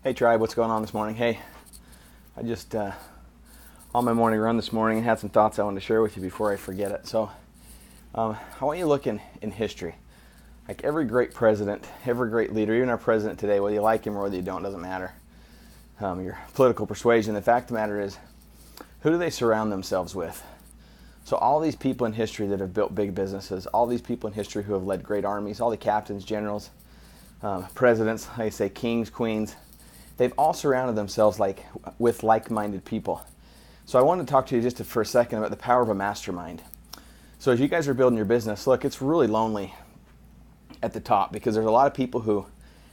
Hey Tribe, what's going on this morning? Hey, I just on my morning run this morning and had some thoughts I wanted to share with you before I forget it. So I want you to look in history. Like every great president, every great leader, even our president today, whether you like him or whether you don't, doesn't matter. Your political persuasion, the fact of the matter is, who do they surround themselves with? So all these people in history that have built big businesses, all these people in history who have led great armies, all the captains, generals, presidents, like I say, kings, queens, they've all surrounded themselves with like-minded people. So I wanted to talk to you just for a second about the power of a mastermind. So as you guys are building your business, look, it's really lonely at the top because there's a lot of people who,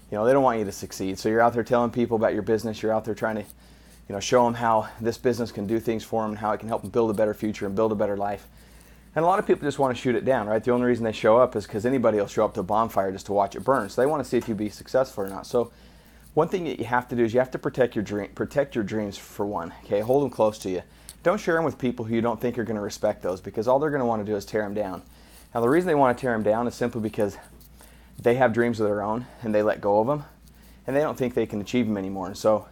they don't want you to succeed. So you're out there telling people about your business. You're out there trying to, show them how this business can do things for them and how it can help them build a better future and build a better life. And a lot of people just want to shoot it down, right? The only reason they show up is because anybody will show up to a bonfire just to watch it burn. So they want to see if you'll be successful or not. So one thing that you have to do is you have to protect your dreams for one. Okay, hold them close to you. Don't share them with people who you don't think are going to respect those, because all they're going to want to do is tear them down. Now the reason they want to tear them down is simply because they have dreams of their own and they let go of them and they don't think they can achieve them anymore. And so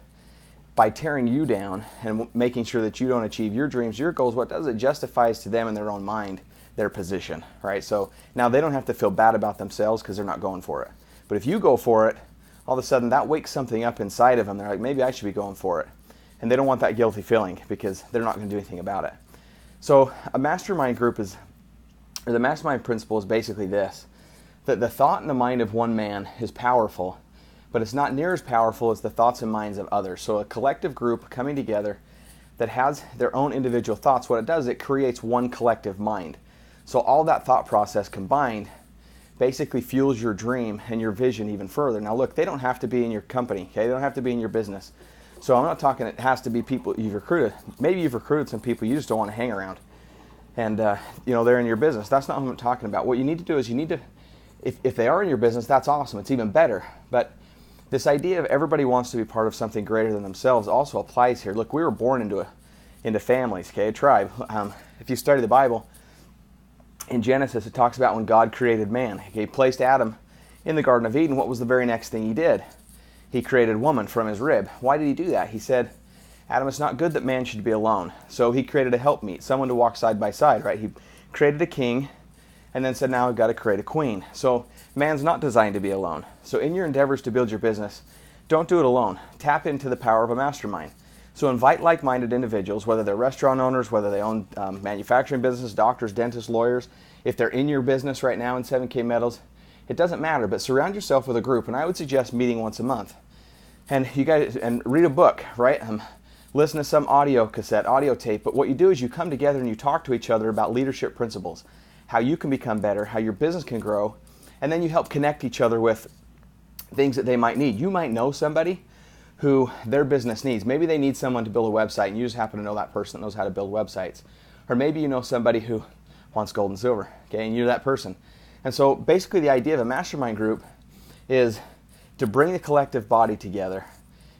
by tearing you down and making sure that you don't achieve your dreams, your goals, what does it justifies to them in their own mind their position, right? So now they don't have to feel bad about themselves because they're not going for it. But if you go for it, all of a sudden that wakes something up inside of them. They're like, maybe I should be going for it. And they don't want that guilty feeling because they're not going to do anything about it. So a mastermind group the mastermind principle is basically this, that the thought in the mind of one man is powerful, but it's not near as powerful as the thoughts and minds of others. So a collective group coming together that has their own individual thoughts, what it does, it creates one collective mind. So all that thought process combined basically fuels your dream and your vision even further. Now look, they don't have to be in your company, okay? They don't have to be in your business. So I'm not talking it has to be people you've recruited. Maybe you've recruited some people you just don't want to hang around. And they're in your business. That's not what I'm talking about. What you need to do is if they are in your business, that's awesome. It's even better. But this idea of everybody wants to be part of something greater than themselves also applies here. Look, we were born into families, okay, a tribe. If you study the Bible, in Genesis, it talks about when God created man. He placed Adam in the Garden of Eden. What was the very next thing he did? He created woman from his rib. Why did he do that? He said, Adam, it's not good that man should be alone. So he created a helpmeet, someone to walk side by side, right? He created a king and then said, now I've got to create a queen. So man's not designed to be alone. So in your endeavors to build your business, don't do it alone. Tap into the power of a mastermind. So invite like-minded individuals, whether they're restaurant owners, whether they own manufacturing businesses, doctors, dentists, lawyers. If they're in your business right now in 7K Metals, it doesn't matter, but surround yourself with a group. And I would suggest meeting once a month. And you guys, and read a book, right? Listen to some audio cassette, audio tape. But what you do is you come together and you talk to each other about leadership principles, how you can become better, how your business can grow, and then you help connect each other with things that they might need. You might know somebody who their business needs. Maybe they need someone to build a website and you just happen to know that person that knows how to build websites. Or maybe you know somebody who wants gold and silver, okay, and you're that person. And so basically the idea of a mastermind group is to bring the collective body together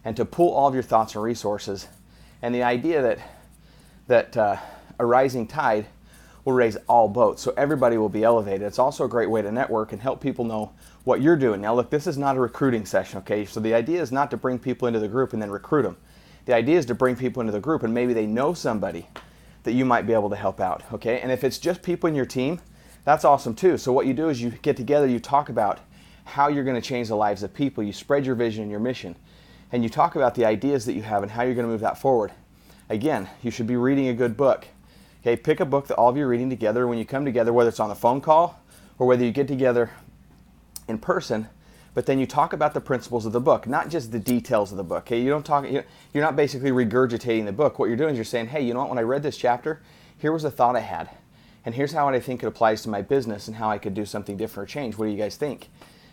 and to pool all of your thoughts and resources. And the idea that a rising tide will raise all boats, so everybody will be elevated. It's also a great way to network and help people know what you're doing. Now look, this is not a recruiting session, okay? So the idea is not to bring people into the group and then recruit them. The idea is to bring people into the group and maybe they know somebody that you might be able to help out, okay? And if it's just people in your team, that's awesome too. So what you do is you get together, you talk about how you're going to change the lives of people, you spread your vision and your mission, and you talk about the ideas that you have and how you're going to move that forward. Again, you should be reading a good book. Okay, pick a book that all of you are reading together. When you come together, whether it's on a phone call or whether you get together in person, but then you talk about the principles of the book, not just the details of the book. Okay, you're not basically regurgitating the book. What you're doing is you're saying, hey, you know what, when I read this chapter, here was a thought I had, and here's how I think it applies to my business and how I could do something different or change. What do you guys think?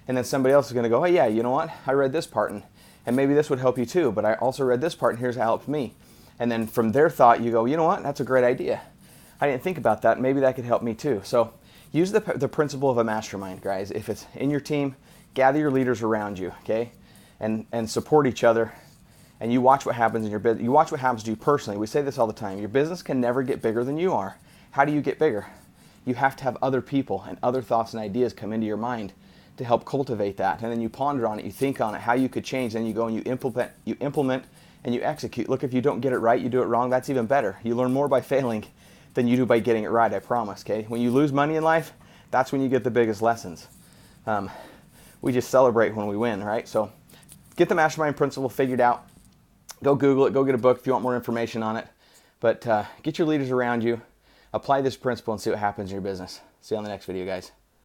And then somebody else is going to go, oh yeah, you know what, I read this part, and maybe this would help you too, but I also read this part, and here's how it helped me. And then from their thought, you go, you know what, that's a great idea. I didn't think about that. Maybe that could help me too. So use the principle of a mastermind, guys. If it's in your team, gather your leaders around you, okay? And support each other. And you watch what happens in your business. You watch what happens to you personally. We say this all the time. Your business can never get bigger than you are. How do you get bigger? You have to have other people and other thoughts and ideas come into your mind to help cultivate that. And then you ponder on it, you think on it, how you could change, then you go and you implement and you execute. Look, if you don't get it right, you do it wrong, that's even better. You learn more by failing than you do by getting it right, I promise, okay? When you lose money in life, that's when you get the biggest lessons. We just celebrate when we win, right? So get the mastermind principle figured out. Go Google it, go get a book if you want more information on it. But get your leaders around you, apply this principle and see what happens in your business. See you on the next video, guys.